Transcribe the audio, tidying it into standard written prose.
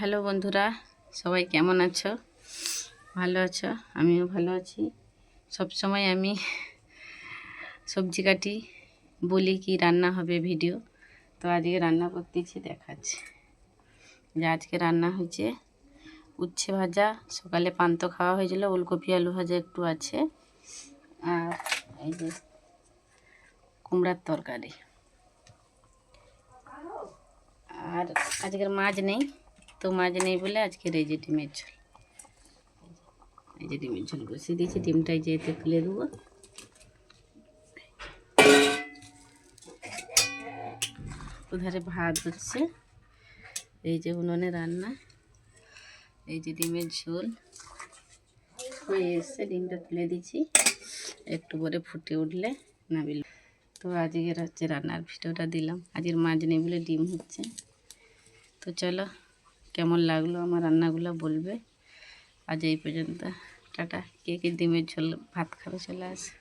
Hello বন্ধুরা, সবাই কেমন আছো? ভালো আছো? আমিও ভালো আছি। সব সময় আমি সবজি কাটি, বলি কি রান্না হবে ভিডিও। তো আজকে রান্না করতেছি, দেখাচ্ছি যে আজকে রান্না হয়েছে উচ্ছে ভাজা। সকালে পান্তা খাওয়া হয়েছিল, ওলকপি আলু ভাজা একটু আছে, আর এই যে কুমড়ার তরকারি। আর আজকের মাছ নেই, তো মাছ নেই বলে আজকের এই যে ডিমের ঝোল। এই যে ডিমের ঝোল বসিয়ে দিয়েছি, ডিমটাই যেতে তুলে দেবো। ওধারে ভাত হচ্ছে, এই যে উনুনে রান্না, এই যে ডিমের ঝোল হয়ে এসছে। ডিমটা তুলে দিচ্ছি, একটু পরে ফুটে উঠলে নাবিল। তো আজকের হচ্ছে রান্নার ভিডিওটা দিলাম। আজকের মাছ নেই বলে ডিম হচ্ছে। তো চলো, কেমন লাগলো আমার রান্নাগুলো বলবে। আজ এই পর্যন্ত, টাটা। কে কে ডিমের ঝোল ভাত খাবে চলে আসে।